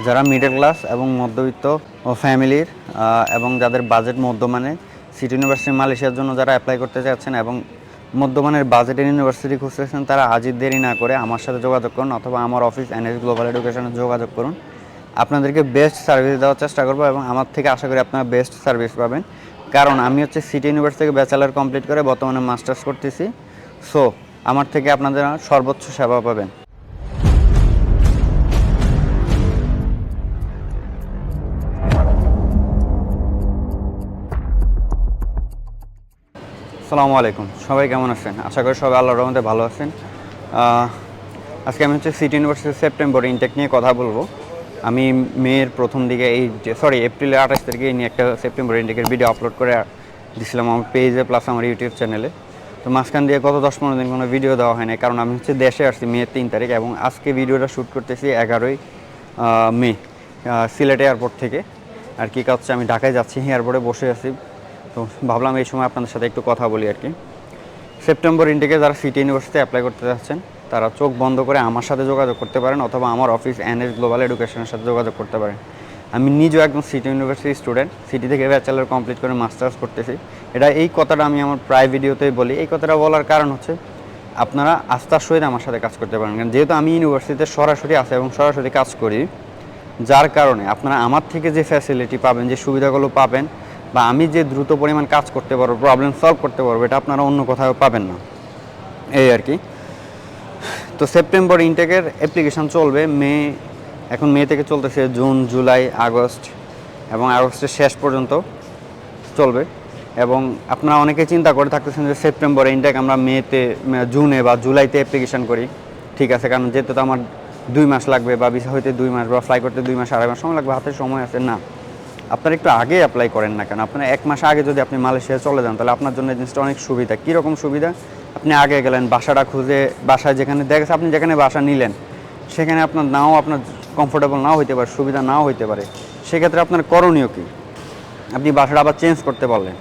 যারা middle class এবং মধ্যবিত্ত ও ফ্যামিলির এবং যাদের বাজেট মধ্যমানের সিটি ইউনিভার্সিটি মালয়েশিয়ার জন্য যারা অ্যাপ্লাই করতে চাচ্ছেন এবং মধ্যমানের বাজেটের ইউনিভার্সিটি খুঁজতেছেন, তারা আজই দেরি না করে আমার সাথে যোগাযোগ করুন অথবা আমার অফিস এনএস গ্লোবাল এডুকেশনে যোগাযোগ করুন। আপনাদেরকে বেস্ট সার্ভিস দেওয়ার চেষ্টা করবো এবং আমার থেকে আশা করি আপনারা বেস্ট সার্ভিস পাবেন, কারণ আমি হচ্ছে সিটি ইউনিভার্সিটি থেকে ব্যাচেলার কমপ্লিট করে বর্তমানে মাস্টার্স করতেছি। সো আমার থেকে আপনাদের সর্বোচ্চ সেবা পাবেন। আসসালামু আলাইকুম, সবাই কেমন আছেন? আশা করি সবাই আল্লাহর রহমতে ভালো আছেন। আজকে আমি হচ্ছে সিটি ইউনিভার্সিটি সেপ্টেম্বর ইনটেক নিয়ে কথা বলবো। আমি মেয়ের প্রথম দিকে এপ্রিলের 28 তারিখে এই নিয়ে একটা সেপ্টেম্বর ইনটেকের ভিডিও আপলোড করে দিয়েছিলাম আমার পেজে প্লাস আমার ইউটিউব চ্যানেলে। তো মাঝখান দিয়ে গত 10-15 দিন কোনো ভিডিও দেওয়া হয় না, কারণ আমি হচ্ছে দেশে আসছি মেয়ের 3 তারিখ এবং আজকে ভিডিওটা শ্যুট করতেছি 11ই মে সিলেট এয়ারপোর্ট থেকে। আর কি কাজ হচ্ছে, আমি ঢাকায় যাচ্ছি, এয়ারপোর্টে বসে আছি। তো ভাবলাম এই সময় আপনাদের সাথে একটু কথা বলি আর কি। সেপ্টেম্বর ইনটেকে যারা সিটি ইউনিভার্সিটি অ্যাপ্লাই করতে যাচ্ছেন তারা চোখ বন্ধ করে আমার সাথে যোগাযোগ করতে পারেন অথবা আমার অফিস এনএস গ্লোবাল এডুকেশনের সাথে যোগাযোগ করতে পারেন। আমি নিজেও একদম সিটি ইউনিভার্সিটি স্টুডেন্ট, সিটি থেকে ব্যাচেলার কমপ্লিট করে মাস্টার্স করতেছি। এই কথাটা আমি আমার প্রায় ভিডিওতেই বলি। এই কথাটা বলার কারণ হচ্ছে আপনারা আস্থার সহিত আমার সাথে কাজ করতে পারেন, কারণ যেহেতু আমি ইউনিভার্সিটিতে সরাসরি আসি এবং সরাসরি কাজ করি, যার কারণে আপনারা আমার থেকে যে ফ্যাসিলিটি পাবেন, যে সুবিধাগুলো পাবেন বা আমি যে দ্রুত পরিমাণ কাজ করতে পারবো, প্রবলেম সলভ করতে পারবো, এটা আপনারা অন্য কোথাও পাবেন না, এই আর কি। তো সেপ্টেম্বর ইনটেকের অ্যাপ্লিকেশান চলবে এখন মে থেকে চলতেছে জুন, জুলাই, আগস্ট এবং আগস্টের শেষ পর্যন্ত চলবে। এবং আপনারা অনেকে চিন্তা করে থাকতেছেন যে সেপ্টেম্বরে ইনটেক আমরা জুনে বা জুলাইতে অ্যাপ্লিকেশান করি, ঠিক আছে, কারণ যেতে তো আমার 2 মাস লাগবে বা ভিসা হইতে 2 মাস বা ফ্লাই করতে 2 মাস 2.5 মাস সময় লাগবে, হাতে সময় আছে না। আপনারা একটু আগে অ্যাপ্লাই করেন না কেন? আপনারা 1 মাস আগে যদি আপনি মালয়েশিয়া চলে যান তাহলে আপনার জন্য এই জিনিসটা অনেক সুবিধা। কীরকম সুবিধা? আপনি আগে গেলেন, বাসাটা খুঁজে, বাসায় যেখানে দেখেছে আপনি যেখানে বাসা নিলেন সেখানে আপনার কমফোর্টেবল নাও হইতে পারে, সুবিধা নাও হইতে পারে। সেক্ষেত্রে আপনার করণীয় কী? আপনি বাসাটা আবার চেঞ্জ করতে পারলেন।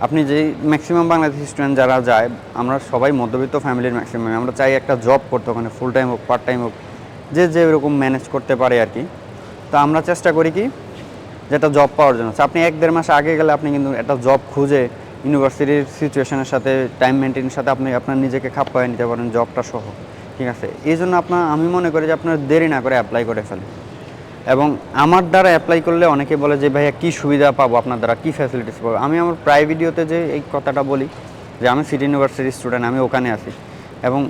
আপনি যেই ম্যাক্সিমাম বাংলাদেশি স্টুডেন্ট যারা যায়, আমরা সবাই মধ্যবিত্ত ফ্যামিলির ম্যাক্সিমাম, আমরা চাই একটা জব করতে, ওখানে ফুল টাইম হোক পার্ট টাইম হোক, যে এরকম ম্যানেজ করতে পারে আর কি। তো আমরা চেষ্টা করি কি যেটা জব পাওয়ার জন্য। আপনি 1-1.5 মাস আগে গেলে আপনি কিন্তু একটা জব খুঁজে ইউনিভার্সিটির সিচুয়েশনের সাথে, টাইম মেনটেনের সাথে আপনি আপনার নিজেকে খাপ খাইয়ে নিতে পারেন জবটা সহ, ঠিক আছে। এই জন্য আমি মনে করি যে আপনার দেরি না করে অ্যাপ্লাই করে ফেলেন। এবং আমার দ্বারা অ্যাপ্লাই করলে অনেকে বলে যে ভাইয়া কী সুবিধা পাবো আপনার দ্বারা, কী ফ্যাসিলিটিস পাবো। আমি আমার প্রায় ভিডিওতে যে এই কথাটা বলি যে আমি সিটি ইউনিভার্সিটির স্টুডেন্ট, আমি ওখানে আছি এবং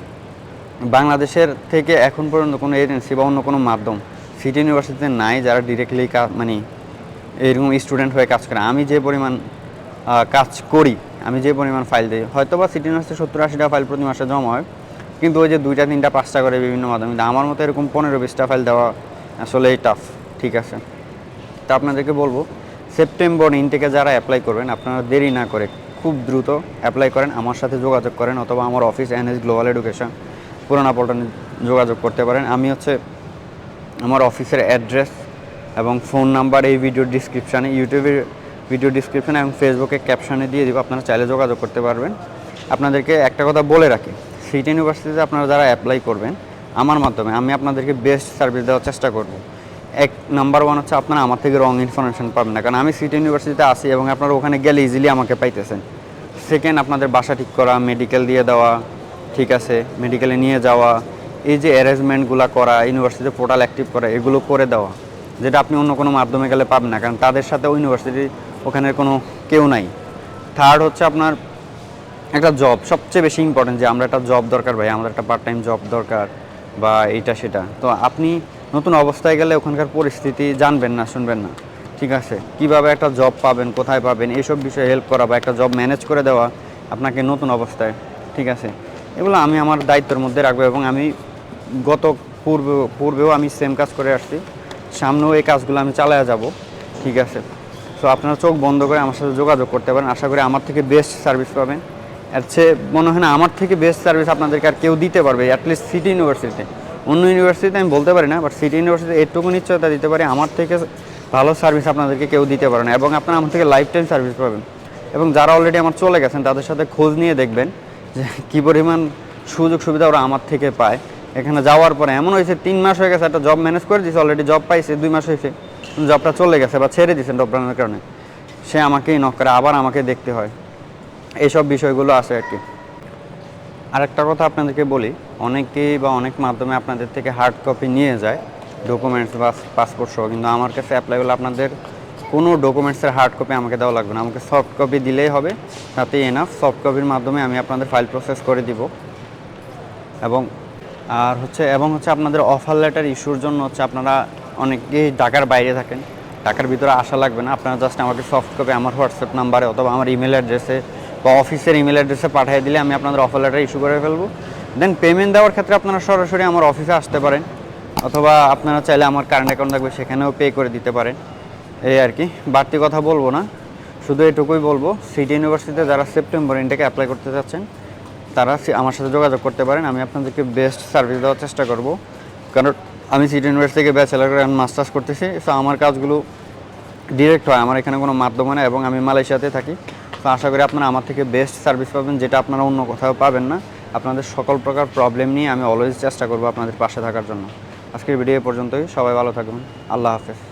বাংলাদেশের থেকে এখন পর্যন্ত কোনো এজেন্সি বা অন্য কোনো মাধ্যম সিটি ইউনিভার্সিটিতে নাই যারা ডিরেক্টলি মানে এরকম স্টুডেন্ট হয়ে কাজ করে। আমি যে পরিমাণ কাজ করি, আমি যে পরিমাণ ফাইল দিই, হয়তো বা সিটি ইউনিভার্সিটি 70-80টা ফাইল প্রতি মাসে জমা হয়, কিন্তু ওই যে 2টা 3টা 5টা করে বিভিন্ন মাধ্যমে, কিন্তু আমার মতো এরকম 15-20টা ফাইল দেওয়া আসলেই টাফ, ঠিক আছে। তা আপনাদেরকে বলবো সেপ্টেম্বর ইনটেকে যারা অ্যাপ্লাই করবেন আপনারা দেরি না করে খুব দ্রুত অ্যাপ্লাই করেন, আমার সাথে যোগাযোগ করেন অথবা আমার অফিস এনএস গ্লোবাল এডুকেশন পুরানা পল্টনে যোগাযোগ করতে পারেন। আমি হচ্ছে আমার অফিসের অ্যাড্রেস এবং ফোন নাম্বার এই ভিডিও ডিসক্রিপশানে, ইউটিউবের ভিডিও ডিসক্রিপশানে এবং ফেসবুকে ক্যাপশানে দিয়ে দিব, আপনারা চাইলে যোগাযোগ করতে পারবেন। আপনাদেরকে একটা কথা বলে রাখি, সিটি ইউনিভার্সিটিতে আপনারা যারা অ্যাপ্লাই করবেন আমার মাধ্যমে, আমি আপনাদেরকে বেস্ট সার্ভিস দেওয়ার চেষ্টা করব। নাম্বার 1 হচ্ছে আপনারা আমার থেকে রং ইনফরমেশন পাবেন না, কারণ আমি সিটি ইউনিভার্সিটিতে আসি এবং আপনারা ওখানে গেলে ইজিলি আমাকে পাইতেছেন। সেকেন্ড, আপনাদের বাসা ঠিক করা, মেডিকেল দিয়ে দেওয়া, ঠিক আছে, মেডিকেলে নিয়ে যাওয়া, এই যে অ্যারেঞ্জমেন্টগুলো করা, ইউনিভার্সিটিতে পোর্টাল অ্যাক্টিভ করা, এগুলো করে দেওয়া, যেটা আপনি অন্য কোনো মাধ্যমে গেলে পাবেন না, কারণ তাদের সাথে ইউনিভার্সিটি ওখানের কোনো কেউ নাই। থার্ড হচ্ছে আপনার একটা জব, সবচেয়ে বেশি ইম্পর্টেন্ট, যে আমরা একটা জব দরকার ভাই, আমাদের একটা পার্ট টাইম জব দরকার বা এইটা সেটা। তো আপনি নতুন অবস্থায় গেলে ওখানকার পরিস্থিতি জানবেন না, শুনবেন না, ঠিক আছে, কীভাবে একটা জব পাবেন, কোথায় পাবেন, এইসব বিষয়ে হেল্প করা বা একটা জব ম্যানেজ করে দেওয়া আপনাকে নতুন অবস্থায়, ঠিক আছে, এগুলো আমি আমার দায়িত্বের মধ্যে রাখবো। এবং আমি পূর্বেও আমি সেম কাজ করে আসছি, সামনেও এই কাজগুলো আমি চালিয়ে যাব, ঠিক আছে। সো আপনারা চোখ বন্ধ করে আমার সাথে যোগাযোগ করতে পারেন, আশা করি আমার থেকে বেস্ট সার্ভিস পাবেন। এর চেয়ে মনে হয় না আমার থেকে বেস্ট সার্ভিস আপনাদেরকে আর কেউ দিতে পারবে, অ্যাটলিস্ট সিটি ইউনিভার্সিটিতে। অন্য ইউনিভার্সিটিতে আমি বলতে পারি না, বাট সিটি ইউনিভার্সিটিতে এটুকু নিশ্চয়তা দিতে পারি আমার থেকে ভালো সার্ভিস আপনাদেরকে কেউ দিতে পারে না। এবং আপনারা আমার থেকে লাইফ টাইম সার্ভিস পাবেন। এবং যারা অলরেডি আমার চলে গেছেন তাদের সাথে খোঁজ নিয়ে দেখবেন যে কী পরিমাণ সুযোগ সুবিধা ওরা আমার থেকে পায় এখানে যাওয়ার পরে এমন হয়েছে 3 মাস হয়ে গেছে, একটা জব ম্যানেজ করে দিয়েছে, অলরেডি জব পাইছে, 2 মাস হয়েছে, জবটা চলে গেছে বা ছেড়ে দিয়েছেন প্রবলেমের কারণে, সে আমাকেই নক করে, আবার আমাকে দেখতে হয়। এইসব বিষয়গুলো আছে আর কি। আরেকটা কথা আপনাদেরকে বলি, অনেকেই বা অনেক মাধ্যমে আপনাদের থেকে হার্ড কপি নিয়ে যায় ডকুমেন্টস বা পাসপোর্ট সহ, কিন্তু আমার কাছে অ্যাপ্লাই হলে আপনাদের কোনো ডকুমেন্টসের হার্ড কপি আমাকে দেওয়া লাগবে না, আমাকে সফট কপি দিলেই হবে, তাতেই এনাফ। সফট কপির মাধ্যমে আমি আপনাদের ফাইল প্রসেস করে দিব। এবং আপনাদের অফার লেটার ইস্যুর জন্য হচ্ছে আপনারা অনেকেই ঢাকার বাইরে থাকেন, ঢাকার ভিতরে আসা লাগবে না, আপনারা জাস্ট আমাকে সফট কপি আমার হোয়াটসঅ্যাপ নাম্বারে অথবা আমার ইমেল অ্যাড্রেসে বা অফিসের ইমেল অ্যাড্রেসে পাঠিয়ে দিলে আমি আপনাদের অফার লেটার ইস্যু করে ফেলবো। দেন পেমেন্ট দেওয়ার ক্ষেত্রে আপনারা সরাসরি আমার অফিসে আসতে পারেন, অথবা আপনারা চাইলে আমার কারেন্ট অ্যাকাউন্ট থাকবে সেখানেও পে করে দিতে পারেন। এই আর কি, বাড়তি কথা বলবো না, শুধু এটুকুই বলবো, সিটি ইউনিভার্সিটিতে যারা সেপ্টেম্বর ইনটেকে অ্যাপ্লাই করতে চাচ্ছেন তারা আমার সাথে যোগাযোগ করতে পারেন। আমি আপনাদেরকে বেস্ট সার্ভিস দেওয়ার চেষ্টা করব, কারণ আমি সিটি ইউনিভার্সিটি থেকে ব্যাচেলার করে মাস্টার্স করতেছি। সো আমার কাজগুলো ডিরেক্ট হয়, আমার এখানে কোনো মাধ্যম হয় না, এবং আমি মালয়েশিয়াতে থাকি। তো আশা করি আপনারা আমার থেকে বেস্ট সার্ভিস পাবেন, যেটা আপনারা অন্য কোথাও পাবেন না। আপনাদের সকল প্রকার প্রবলেম নিয়ে আমি অলওয়েজ চেষ্টা করব আপনাদের পাশে থাকার জন্য। আজকের ভিডিও পর্যন্তই, সবাই ভালো থাকবেন, আল্লাহ হাফেজ।